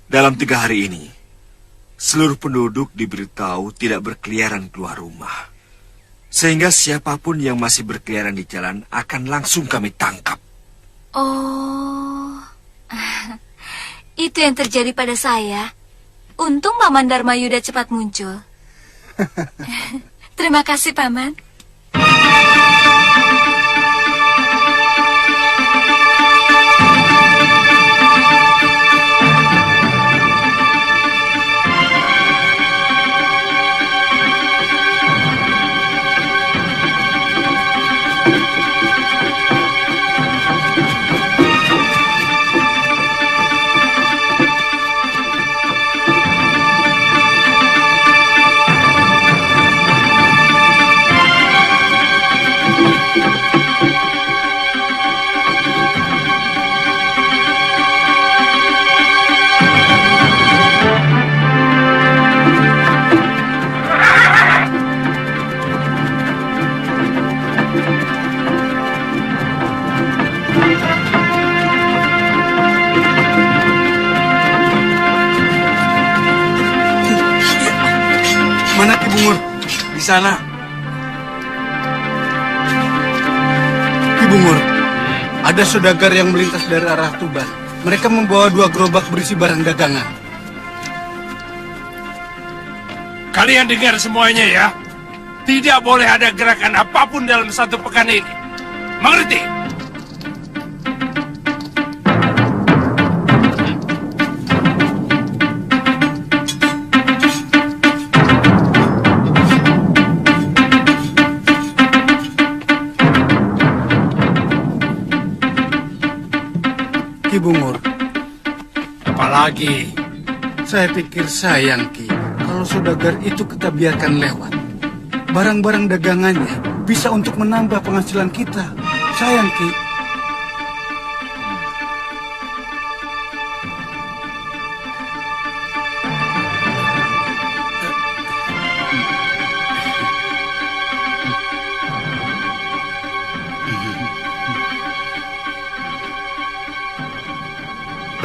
Dalam 3 hari ini, seluruh penduduk diberitahu tidak berkeliaran keluar rumah. Sehingga siapapun yang masih berkeliaran di jalan akan langsung kami tangkap. Oh, itu yang terjadi pada saya. Untung Paman Dharmayuda cepat muncul. Terima kasih, Paman. Mana Ki Bungur? Di sana. Ki Bungur, ada saudagar yang melintas dari arah Tuban. Mereka membawa 2 gerobak berisi barang dagangan. Kalian dengar semuanya ya. Tidak boleh ada gerakan apapun dalam 1 pekan ini. Mengerti? Ki Bungur, Apalagi? saya pikir sayang Ki, kalau saudagar itu kita biarkan lewat. Barang-barang dagangannya bisa untuk menambah penghasilan kita. Sayang Ki.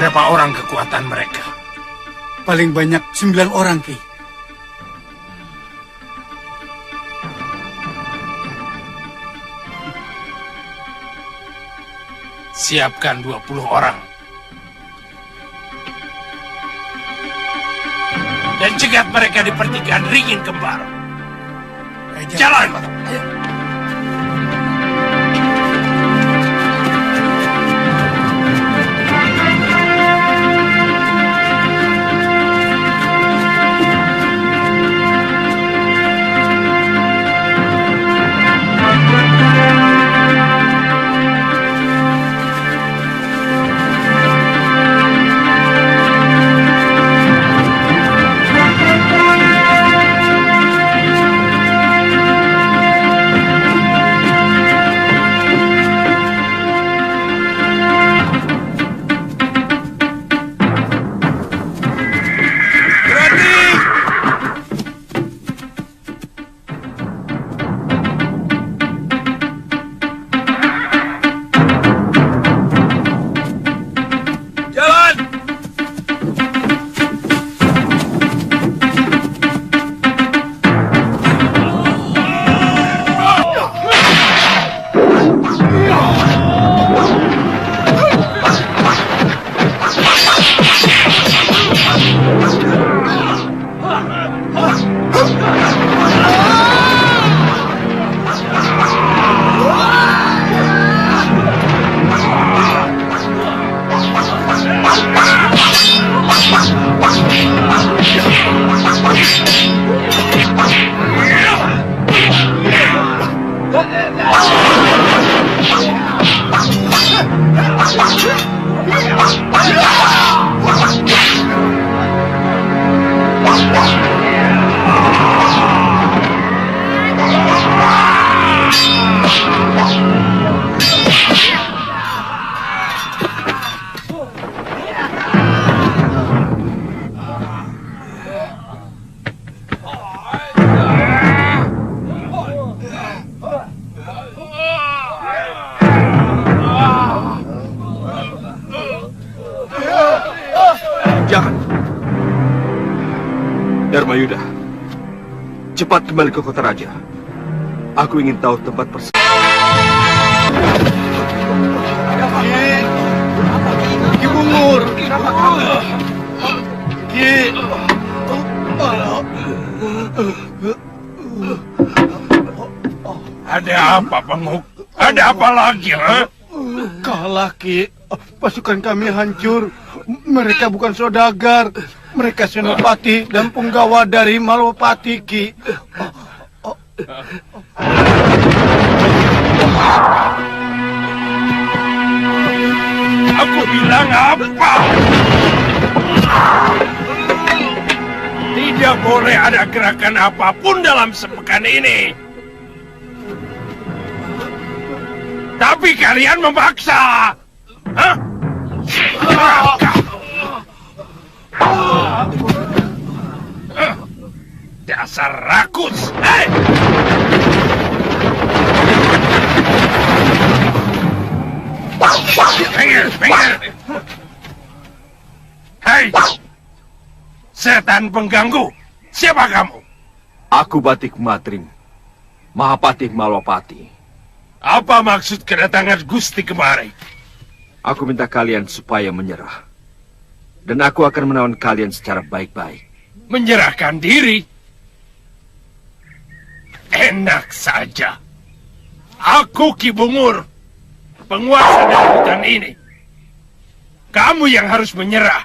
Berapa orang kekuatan mereka? Paling banyak 9 orang Ki. Siapkan 20 orang. Dan cegat mereka di pertigaan ringin kembar. Jalan! Jangan. Dharma Yuda, cepat kembali ke kota raja. Aku ingin tahu tempat persis. Ki Bungur. Ki. Ada apa, Penguk? Ada apa lagi, ha? Kalah, Ki. Pasukan kami hancur. Mereka bukan saudagar. Mereka senopati dan punggawa dari Malwapati, Ki. Aku bilang apa? Tidak boleh ada gerakan apapun dalam sepekan ini. Tapi kalian memaksa. Hah? Dasar rakus. Hei! Minggir, minggir. Hei! Setan pengganggu. Siapa kamu? Aku Batik Matring, Mahapati Malwapati. Apa maksud kedatangan Gusti kemari? Aku minta kalian supaya menyerah. Dan aku akan menawan kalian secara baik-baik. Menyerahkan diri? Enak saja. Aku Ki Bungur, penguasa dari hutan ini. Kamu yang harus menyerah.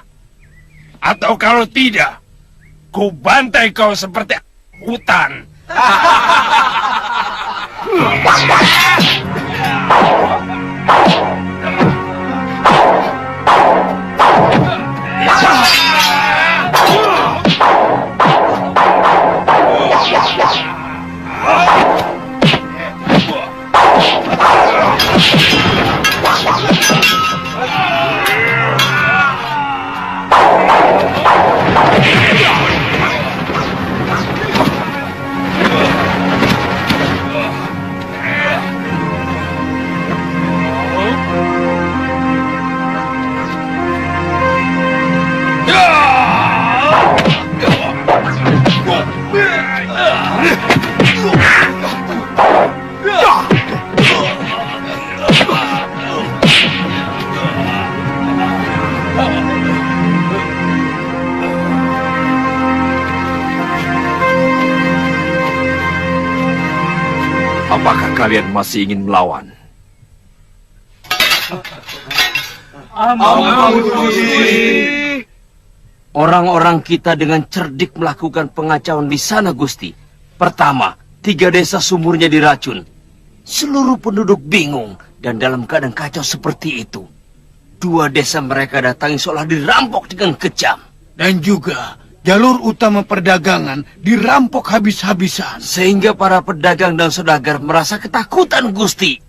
Atau kalau tidak, ku bantai kau seperti hutan. Apakah kalian masih ingin melawan? Orang-orang kita dengan cerdik melakukan pengacauan di sana, Gusti. Pertama, 3 desa sumurnya diracun. Seluruh penduduk bingung dan dalam keadaan kacau seperti itu. 2 desa mereka datangi seolah dirampok dengan kejam. Dan juga jalur utama perdagangan dirampok habis-habisan. Sehingga para pedagang dan saudagar merasa ketakutan, Gusti.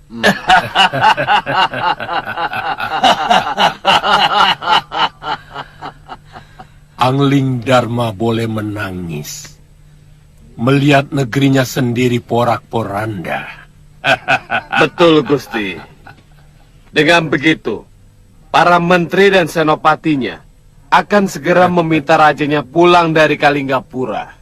Angling Dharma boleh menangis melihat negerinya sendiri porak-poranda. Betul, Gusti. Dengan begitu, para menteri dan senopatinya akan segera meminta rajanya pulang dari Kalinggapura.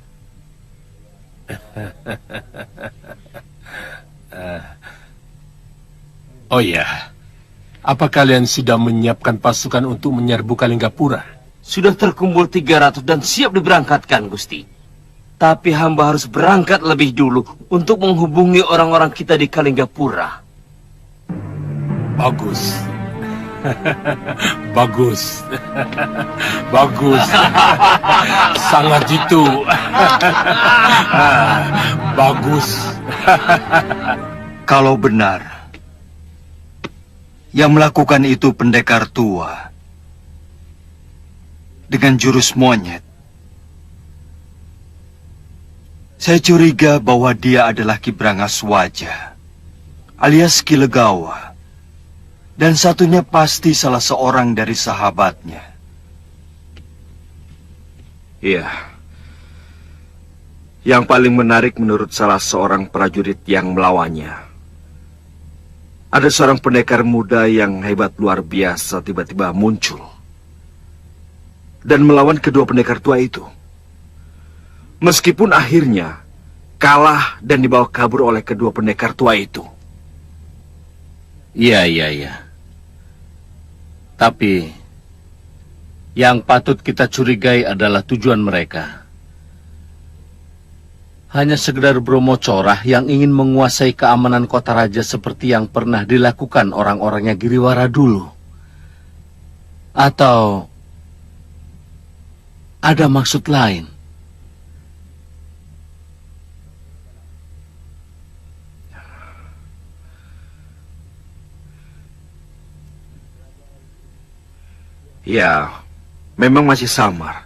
Oh ya, apa kalian sudah menyiapkan pasukan untuk menyerbu Kalinggapura? Sudah terkumpul 300 dan siap diberangkatkan, Gusti. Tapi hamba harus berangkat lebih dulu untuk menghubungi orang-orang kita di Kalinggapura. Bagus. Bagus. Bagus. Sangat jitu. Bagus. Kalau benar yang melakukan itu pendekar tua dengan jurus monyet, saya curiga bahwa dia adalah Ki Brangaswaja alias Ki Legawa, dan satunya pasti salah seorang dari sahabatnya. Iya. Yang paling menarik menurut salah seorang prajurit yang melawannya, ada seorang pendekar muda yang hebat luar biasa tiba-tiba muncul. dan melawan kedua pendekar tua itu. Meskipun akhirnya kalah dan dibawa kabur oleh kedua pendekar tua itu. Iya. Tapi yang patut kita curigai adalah tujuan mereka. Hanya sekedar Bromo Corah yang ingin menguasai keamanan kota raja seperti yang pernah dilakukan orang-orangnya Giriwara dulu. Atau ada maksud lain? Ya, memang masih samar.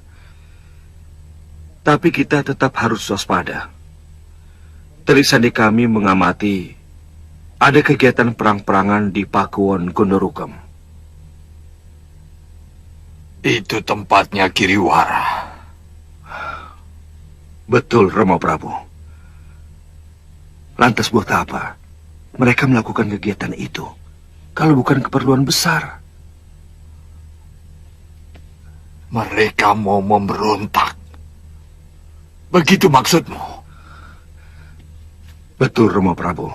Tapi kita tetap harus waspada. Telik sandi kami mengamati ada kegiatan perang-perangan di Pakuwon Gondorukam. Itu tempatnya Giriwara. Betul, Rama Prabu. Lantas buat apa mereka melakukan kegiatan itu kalau bukan keperluan besar? Mereka mau memberontak. Begitu maksudmu? Betul, Rama Prabu.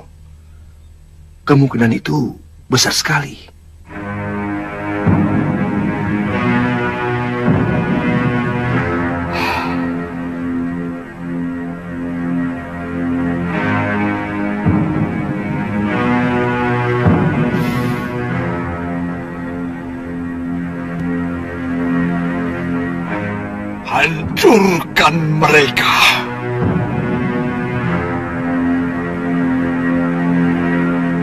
Kemungkinan itu besar sekali. Hancurkan mereka.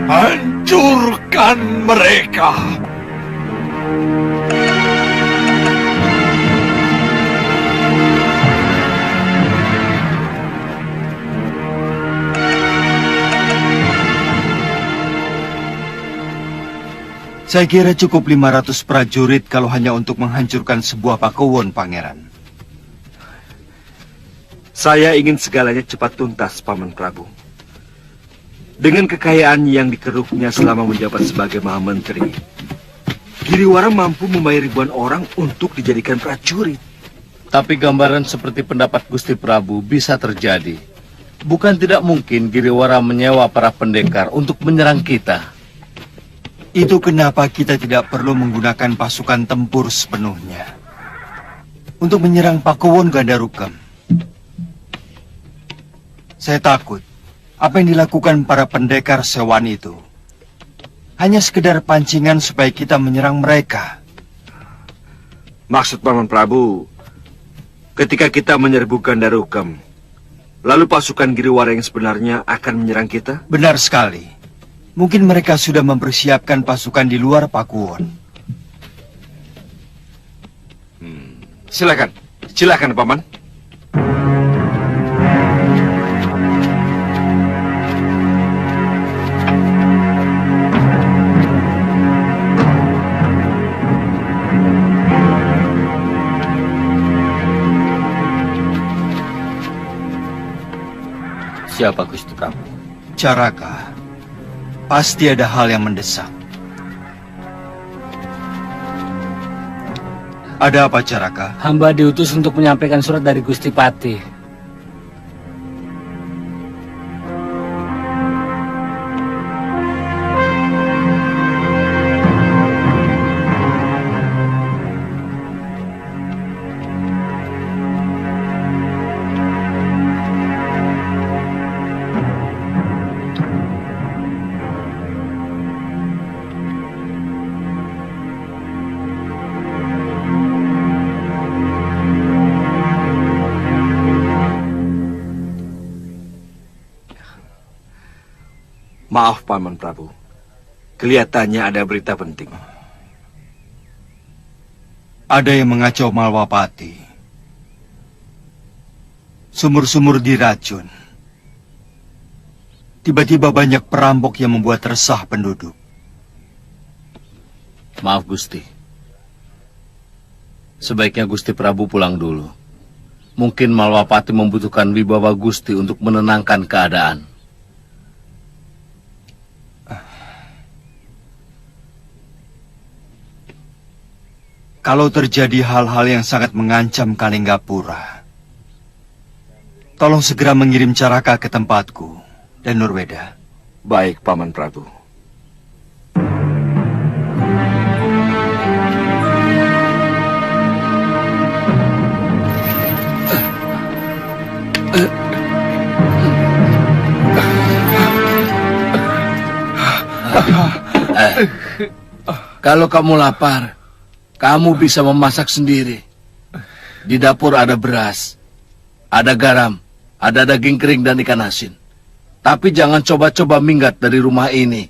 Hancurkan mereka. Saya kira cukup 500 prajurit kalau hanya untuk menghancurkan sebuah Pakuwon, Pangeran. Saya ingin segalanya cepat tuntas, Paman Prabu. Dengan kekayaan yang dikeruknya selama menjabat sebagai Mahamenteri, Giriwara mampu membayar ribuan orang untuk dijadikan prajurit. Tapi gambaran seperti pendapat Gusti Prabu bisa terjadi. Bukan tidak mungkin Giriwara menyewa para pendekar untuk menyerang kita. Itu kenapa kita tidak perlu menggunakan pasukan tempur sepenuhnya untuk menyerang Pakuwon Gandarukam. Saya takut apa yang dilakukan para pendekar Sewan itu hanya sekedar pancingan supaya kita menyerang mereka. Maksud Paman Prabu, ketika kita menyerbu Gandarukam, lalu pasukan Giriwara yang sebenarnya akan menyerang kita? Benar sekali. Mungkin mereka sudah mempersiapkan pasukan di luar Pakuwon. Silakan, Paman. Siapa Gusti Prabu? Caraka. Pasti ada hal yang mendesak. Ada apa, Caraka? Hamba diutus untuk menyampaikan surat dari Gusti Patih. Maaf, Paman Prabu. Kelihatannya ada berita penting. Ada yang mengacau Malwapati. Sumur-sumur diracun. Tiba-tiba banyak perampok yang membuat resah penduduk. Maaf Gusti. Sebaiknya Gusti Prabu pulang dulu. Mungkin Malwapati membutuhkan wibawa Gusti untuk menenangkan keadaan. kalau terjadi hal-hal yang sangat mengancam Kalinggapura, tolong segera mengirim Caraka ke tempatku dan Nurweda. Baik, Paman Prabu. Kalau kamu lapar, kamu bisa memasak sendiri. Di dapur ada beras, ada garam, ada daging kering dan ikan asin. Tapi jangan coba-coba minggat dari rumah ini.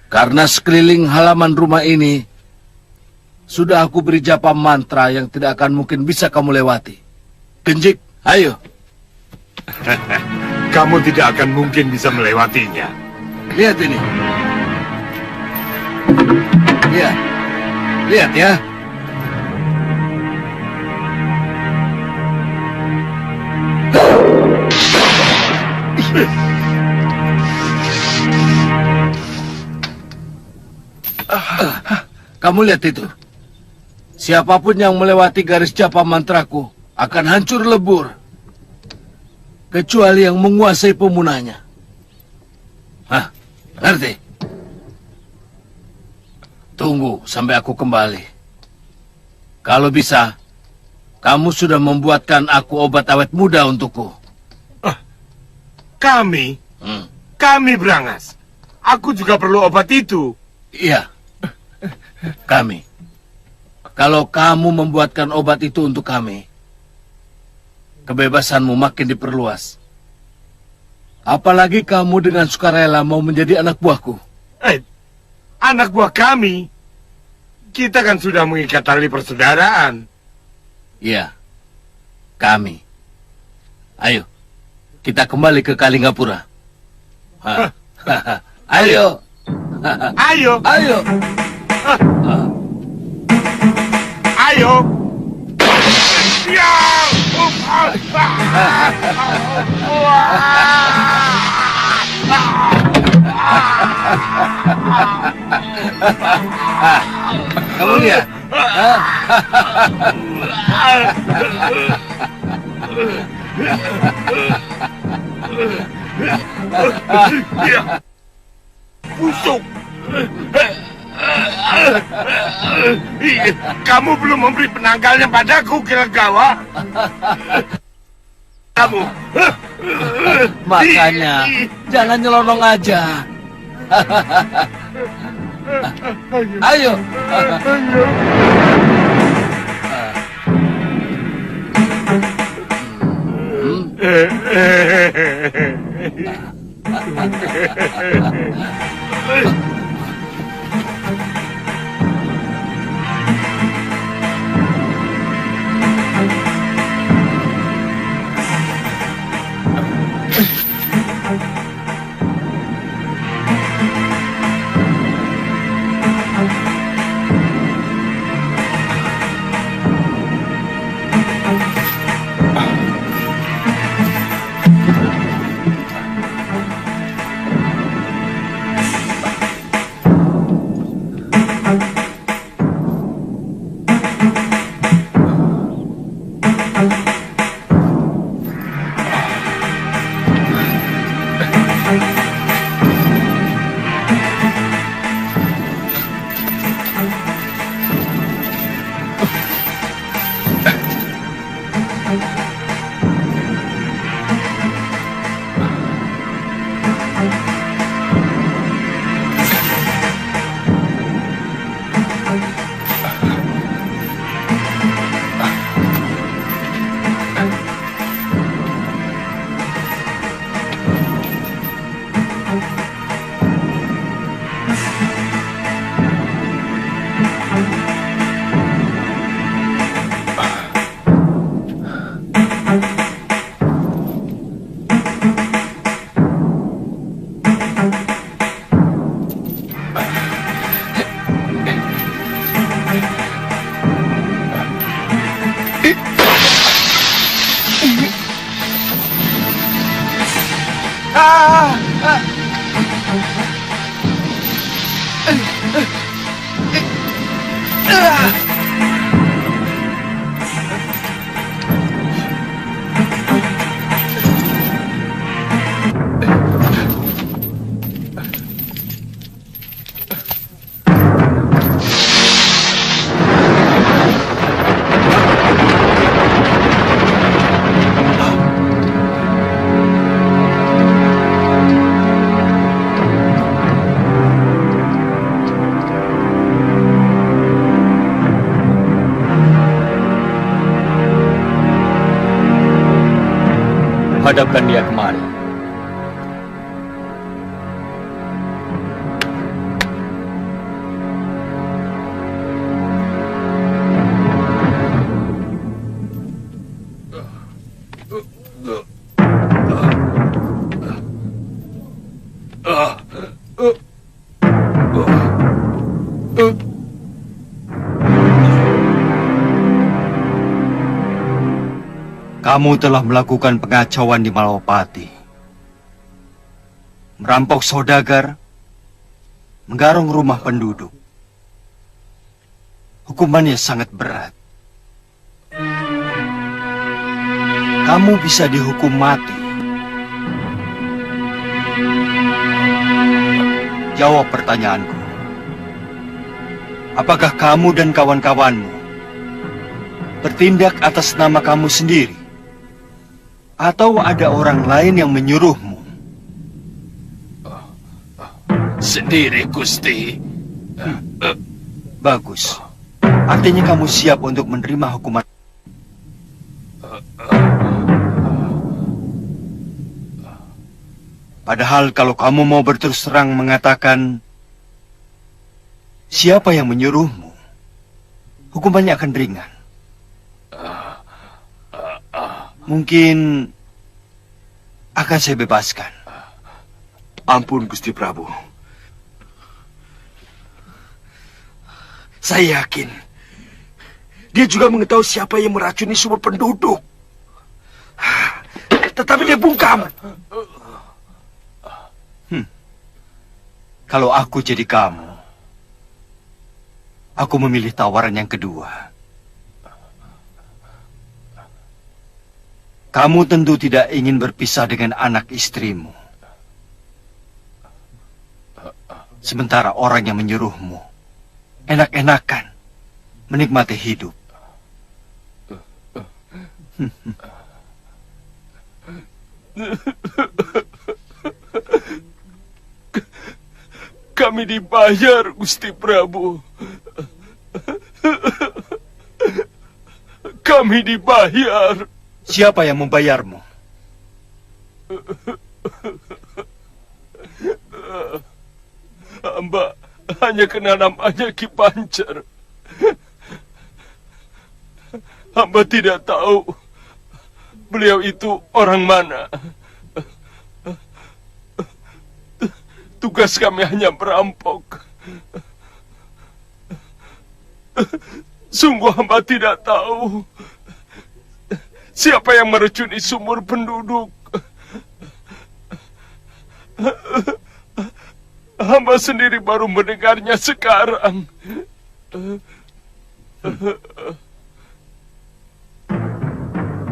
Karena sekeliling halaman rumah ini sudah aku beri japa mantra yang tidak akan mungkin bisa kamu lewati. Genjik, ayo. Kamu tidak akan mungkin bisa melewatinya. Lihat ini. Lihat. Lihat ya. Kamu lihat itu. Siapapun yang melewati garis japa mantraku akan hancur lebur. Kecuali yang menguasai pemunanya. Hah, ngerti? Tunggu sampai aku kembali. Kalau bisa, kamu sudah membuatkan aku obat awet muda untukku. Kami? Kami Brangas. Aku juga perlu obat itu. Iya, kami. Kalau kamu membuatkan obat itu untuk kami, kebebasanmu makin diperluas. Apalagi kamu dengan sukarela mau menjadi anak buahku. Anak buah kami? Kita kan sudah mengikat tali persaudaraan. Iya, kami. Ayo, kita kembali ke Kalinggapura. Ayo. Ayo. Ayo. Ayo. Ya. Kamu lihat? Ya. Busuk. Kamu belum memberi penanggalnya padaku, Kilagawa. Kamu. Makanya, jangan nyelonong aja. Ayo. Hadapkan dia kemari. Kamu telah melakukan pengacauan di Malawapati. Merampok saudagar, menggarung rumah penduduk. Hukumannya sangat berat. Kamu bisa dihukum mati. Jawab pertanyaanku. Apakah kamu dan kawan-kawanmu bertindak atas nama kamu sendiri? Atau ada orang lain yang menyuruhmu? Sendiri, Gusti. Bagus. Artinya kamu siap untuk menerima hukuman. Padahal kalau kamu mau berterus terang mengatakan siapa yang menyuruhmu, hukumannya akan ringan. Mungkin akan saya bebaskan. Ampun, Gusti Prabu. Saya yakin dia juga mengetahui siapa yang meracuni semua penduduk. Tetapi dia bungkam. Kalau aku jadi kamu, aku memilih tawaran yang kedua. Kamu tentu tidak ingin berpisah dengan anak istrimu. Sementara orang yang menyuruhmu enak-enakan menikmati hidup. Kami dibayar, Gusti Prabu. Kami dibayar. Siapa yang membayarmu? Hamba hanya kenal namanya Ki Pancer. Hamba tidak tahu beliau itu orang mana. Tugas kami hanya merampok. Sungguh hamba tidak tahu siapa yang meracuni sumur penduduk. Hamba sendiri baru mendengarnya sekarang.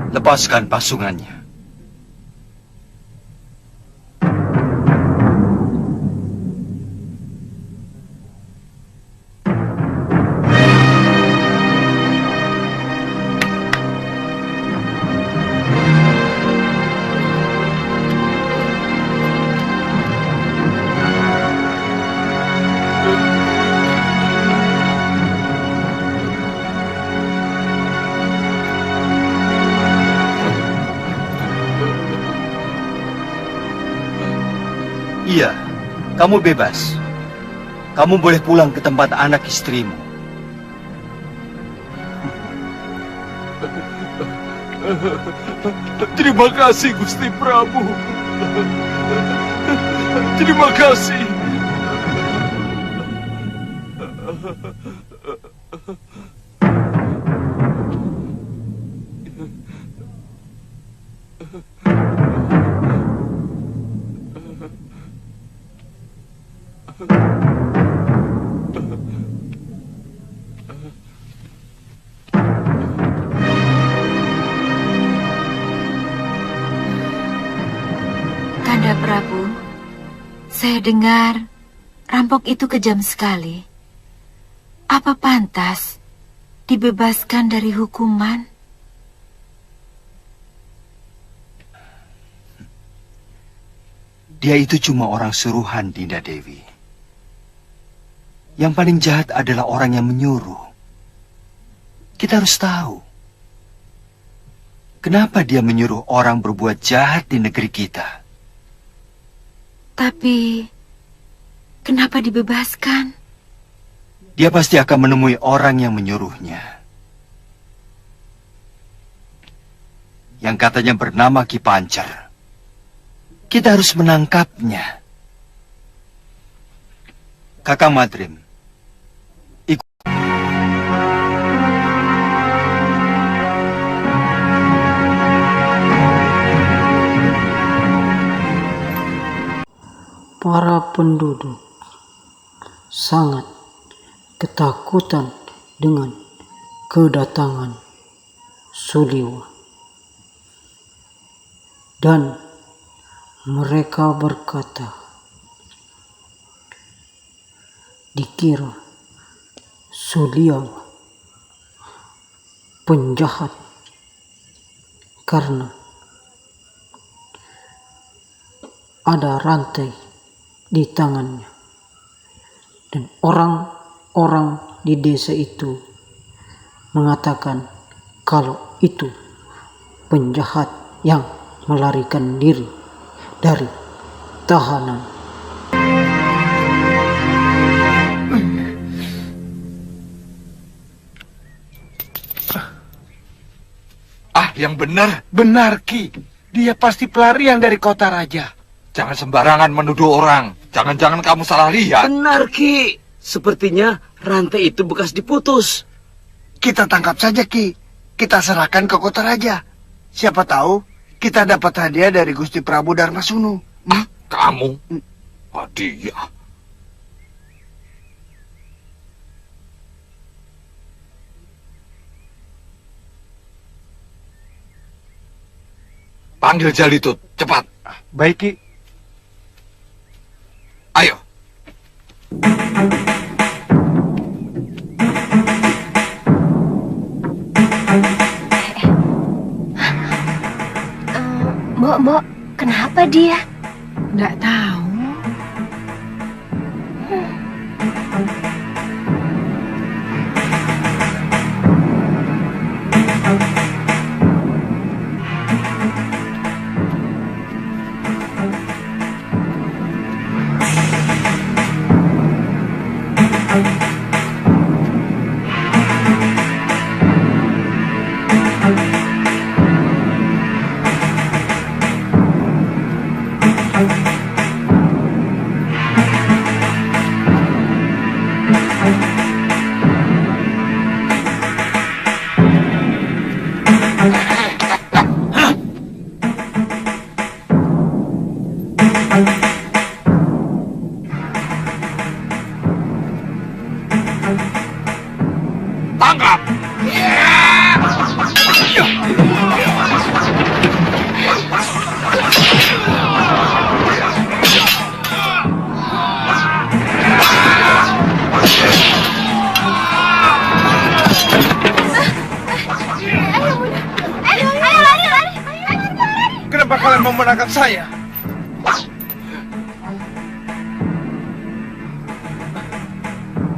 Lepaskan pasungannya. Iya, kamu bebas. Kamu boleh pulang ke tempat anak istrimu. Terima kasih, Gusti Prabu. Terima kasih. Kanda Prabu, saya dengar rampok itu kejam sekali. Apa pantas dibebaskan dari hukuman? Dia itu cuma orang suruhan, Dinda Dewi. Yang paling jahat adalah orang yang menyuruh. Kita harus tahu. Kenapa dia menyuruh orang berbuat jahat di negeri kita? Tapi, kenapa dibebaskan? Dia pasti akan menemui orang yang menyuruhnya. Yang katanya bernama Ki Pancer. Kita harus menangkapnya. Kakang Madrim, para penduduk sangat ketakutan dengan kedatangan Suliwa. Dan mereka berkata, dikira Suliwa penjahat karena ada rantai di tangannya. Dan orang-orang di desa itu mengatakan kalau itu penjahat yang melarikan diri dari tahanan. Yang benar. Benar, Ki. Dia pasti pelarian dari kota raja. Jangan sembarangan menuduh orang. Jangan-jangan kamu salah lihat. Benar, Ki. Sepertinya rantai itu bekas diputus. Kita tangkap saja, Ki. Kita serahkan ke kota raja. Siapa tahu kita dapat hadiah dari Gusti Prabu Darmasunu. Kamu? Hadiah? Panggil Jalitut, cepat. Baik, Ki. Ayo. Mbok, kenapa dia? Nggak tahu. Tangkap! Kenapa kalian mau menangkap saya?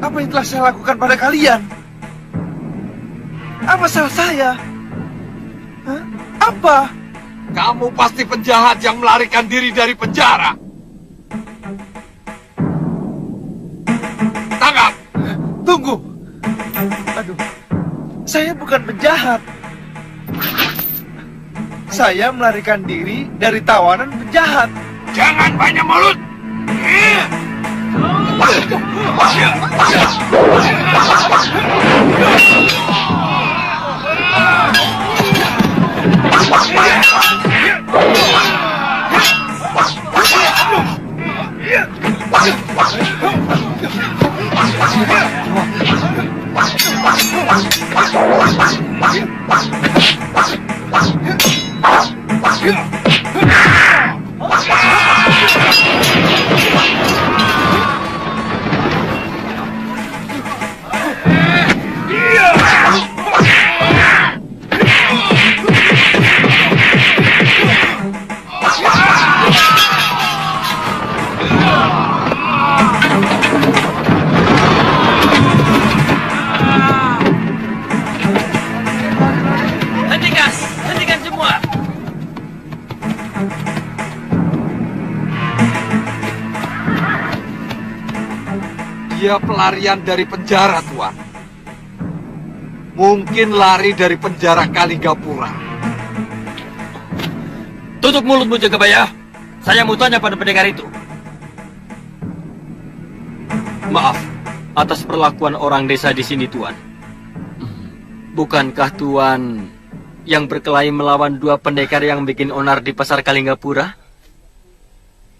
Apa yang telah saya lakukan pada kalian? Apa salah saya? Hah? Apa? Kamu pasti penjahat yang melarikan diri dari penjara. Tangkap! Tunggu. Aduh. Saya bukan penjahat. Saya melarikan diri dari tawanan penjahat. Jangan banyak mulut! Hentikan! Dia pelarian dari penjara, Tuan. Mungkin lari dari penjara Kalinggapura. Tutup mulutmu, Jagabaya. Saya mau tanya pada pendekar itu. Maaf atas perlakuan orang desa di sini, Tuan. Bukankah Tuan yang berkelahi melawan 2 pendekar yang bikin onar di pasar Kalinggapura?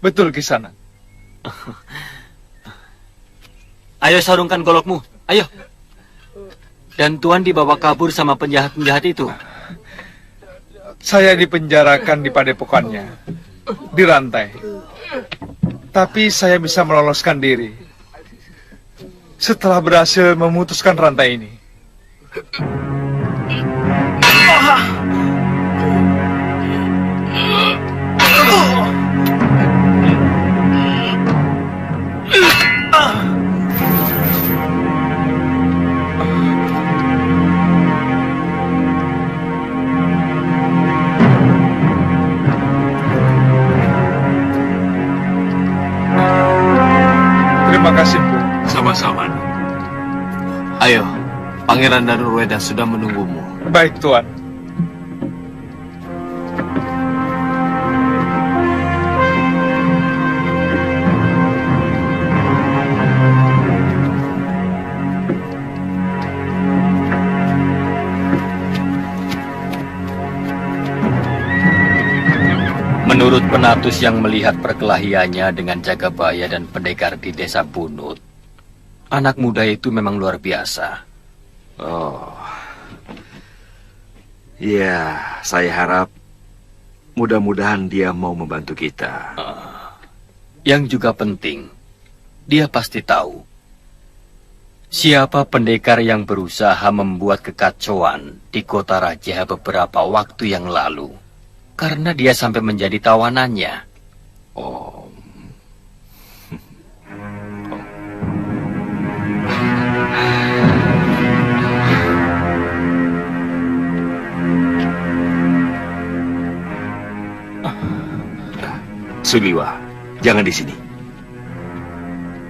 Betul, Kisana. Ayo sarungkan golokmu, ayo. Dan Tuan dibawa kabur sama penjahat-penjahat itu. Saya dipenjarakan di padepokannya, dirantai. Tapi saya bisa meloloskan diri setelah berhasil memutuskan rantai ini. Terima kasih, Bu. Sama-sama. Ayo, Pangeran Danurweda sudah menunggumu. Baik, Tuan. Menurut penatus yang melihat perkelahiannya dengan Jagabaya dan pendekar di desa Bunut, anak muda itu memang luar biasa. Oh. Ya, saya harap mudah-mudahan dia mau membantu kita. Yang juga penting, dia pasti tahu siapa pendekar yang berusaha membuat kekacauan di kota raja beberapa waktu yang lalu. Karena dia sampai menjadi tawanannya. Oh. Suliwa, jangan di sini.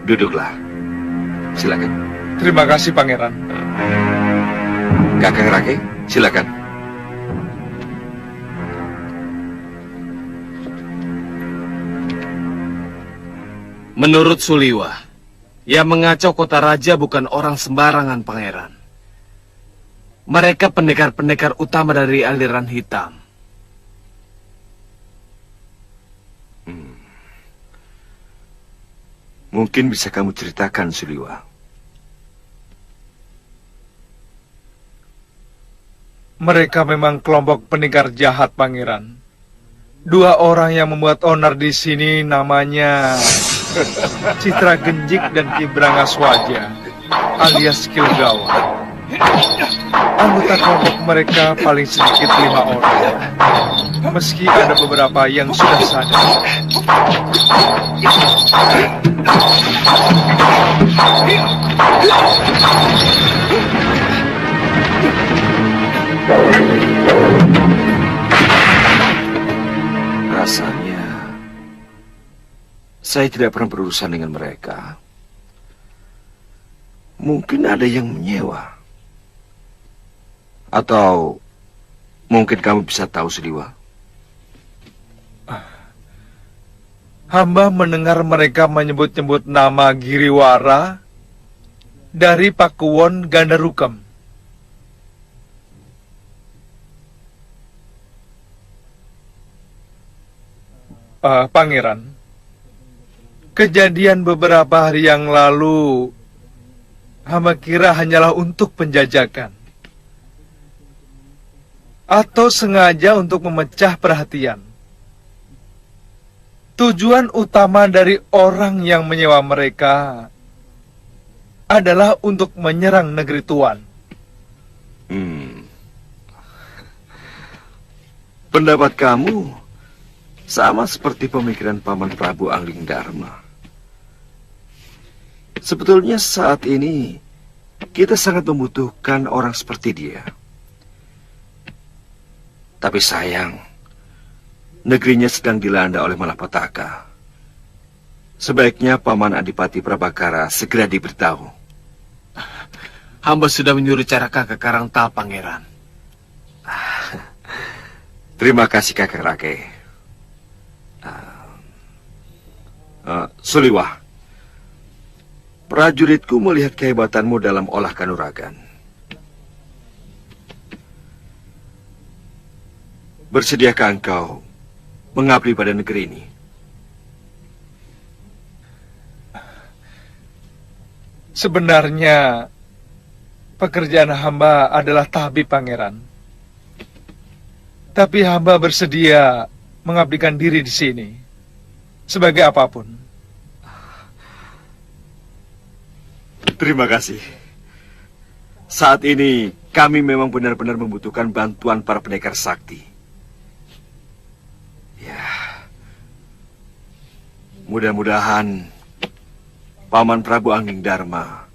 Duduklah. Silakan. Terima kasih, Pangeran. Kakang Rake, silakan. Menurut Suliwa, yang mengacau kota raja bukan orang sembarangan, Pangeran. Mereka pendekar-pendekar utama dari aliran hitam. Mungkin bisa kamu ceritakan, Suliwa. Mereka memang kelompok pendekar jahat, Pangeran. 2 orang yang membuat onar di sini namanya Citra Genjik dan Ki Brangaswaja alias Kilgawa. Anggota kelompok mereka paling sedikit 5 orang. Meski ada beberapa yang sudah sadar. Rasanya saya tidak pernah berurusan dengan mereka. Mungkin ada yang menyewa. Atau mungkin kamu bisa tahu, Suliwa. Hamba mendengar mereka menyebut-nyebut nama Giriwara dari Pakuwon Gandarukam. Pangeran, kejadian beberapa hari yang lalu hamba kira hanyalah untuk penjajakan atau sengaja untuk memecah perhatian. Tujuan utama dari orang yang menyewa mereka adalah untuk menyerang negeri Tuan. Pendapat kamu sama seperti pemikiran Paman Prabu Angling Dharma. Sebetulnya saat ini kita sangat membutuhkan orang seperti dia. Tapi sayang, negerinya sedang dilanda oleh malapetaka. Sebaiknya Paman Adipati Prabakara segera diberitahu. Hamba sudah menyuruh Caraka ke Karangtal, Pangeran. Terima kasih Kakang Rake. Suliwah, prajuritku melihat kehebatanmu dalam olah kanuragan. Bersediakah engkau mengabdi pada negeri ini? Sebenarnya pekerjaan hamba adalah tabib, Pangeran. Tapi hamba bersedia mengabdikan diri di sini sebagai apapun. Terima kasih. Saat ini kami memang benar-benar membutuhkan bantuan para pendekar sakti. Ya, mudah-mudahan Paman Prabu Angging Dharma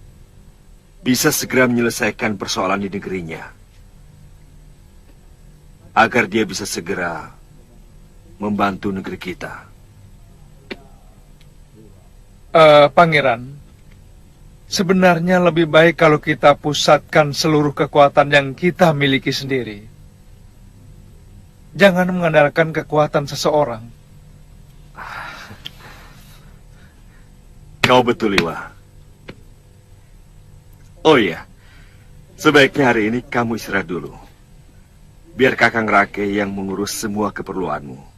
bisa segera menyelesaikan persoalan di negerinya, agar dia bisa segera membantu negeri kita. Pangeran, sebenarnya lebih baik kalau kita pusatkan seluruh kekuatan yang kita miliki sendiri. Jangan mengandalkan kekuatan seseorang. Kau betul, Liwa. Oh iya, sebaiknya hari ini kamu istirahat dulu. Biar Kakang Rake yang mengurus semua keperluanmu.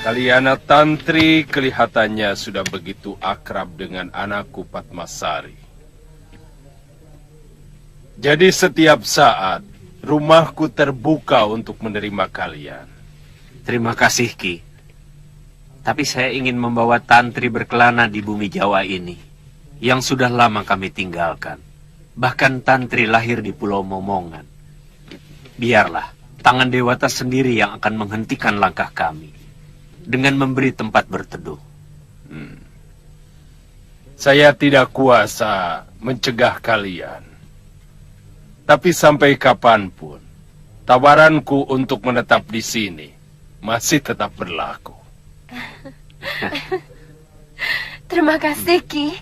Kaliana Tantri kelihatannya sudah begitu akrab dengan anakku Padmasari. Jadi setiap saat rumahku terbuka untuk menerima kalian. Terima kasih, Ki. Tapi saya ingin membawa Tantri berkelana di bumi Jawa ini, yang sudah lama kami tinggalkan. Bahkan Tantri lahir di Pulau Momongan. Biarlah tangan Dewata sendiri yang akan menghentikan langkah kami, dengan memberi tempat berteduh. Saya tidak kuasa mencegah kalian. Tapi sampai kapanpun, tawaranku untuk menetap di sini masih tetap berlaku. Terima kasih, Ki.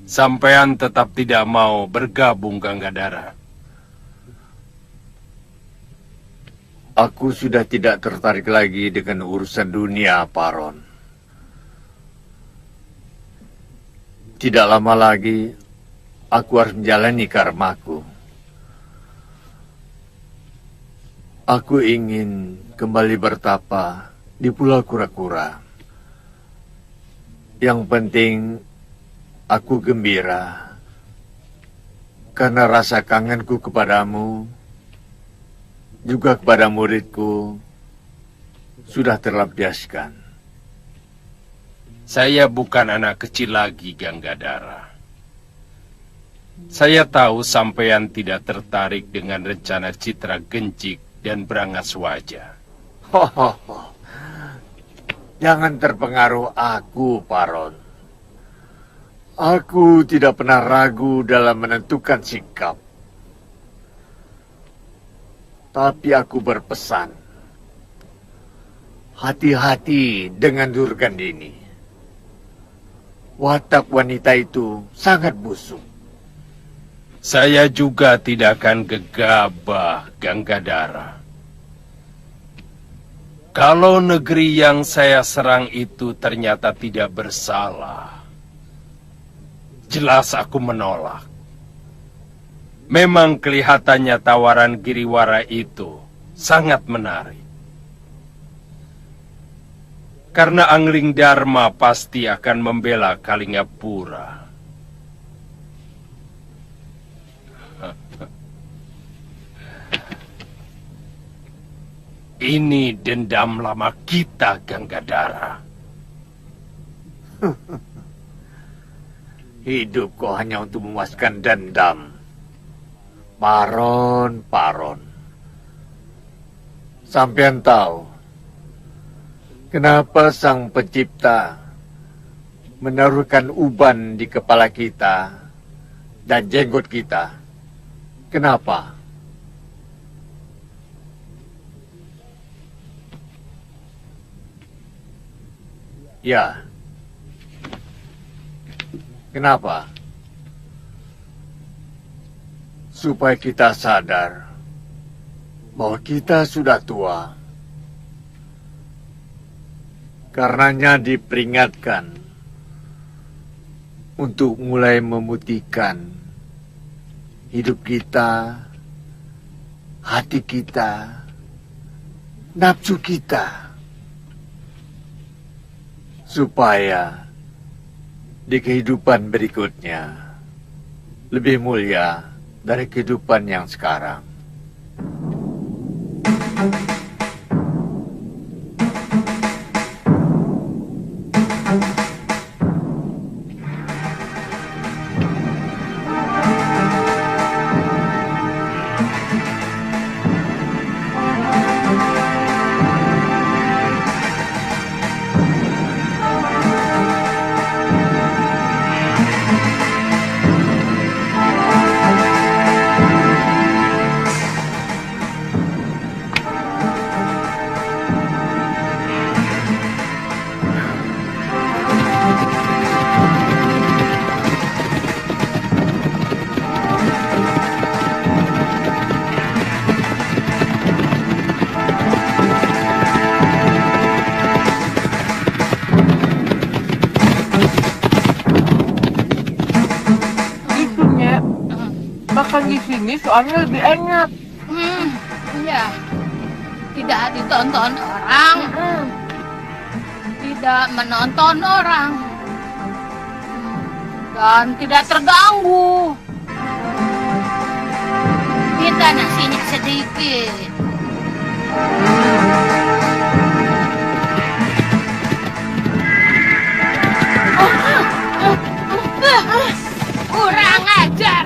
Sampean tetap tidak mau bergabung, Ganggadara. Aku sudah tidak tertarik lagi dengan urusan dunia, Paron. Tidak lama lagi, aku harus menjalani karmaku. Aku ingin kembali bertapa di Pulau Kura-Kura. Yang penting, aku gembira karena rasa kangenku kepadamu, juga kepada muridku, sudah terlampiaskan. Saya bukan anak kecil lagi, Ganggadara. Saya tahu sampean tidak tertarik dengan rencana Citra Gencik dan Brangaswaja. Jangan terpengaruh aku, Paron. Aku tidak pernah ragu dalam menentukan sikap. Tapi aku berpesan, hati-hati dengan Durgandini. Watak wanita itu sangat busuk. Saya juga tidak akan gegabah, Ganggadara. Kalau negeri yang saya serang itu ternyata tidak bersalah, jelas aku menolak. Memang kelihatannya tawaran Giriwara itu sangat menarik. Karena Angling Dharma pasti akan membela Kalingapura. Ini dendam lama kita, Ganggadara. Hidup kau hanya untuk memuaskan dendam. Paron. Sampean tahu kenapa Sang Pencipta menaruhkan uban di kepala kita dan jenggot kita. Kenapa? Ya. Kenapa? Supaya kita sadar bahwa kita sudah tua. Karenanya diperingatkan untuk mulai memutihkan hidup kita, hati kita, nafsu kita, supaya di kehidupan berikutnya lebih mulia dari kehidupan yang sekarang. Makan di sini soalnya lebih enak. Iya. Tidak ditonton orang. Tidak menonton orang. Dan tidak terganggu. Minta nasinya sedikit. Kurang ajar.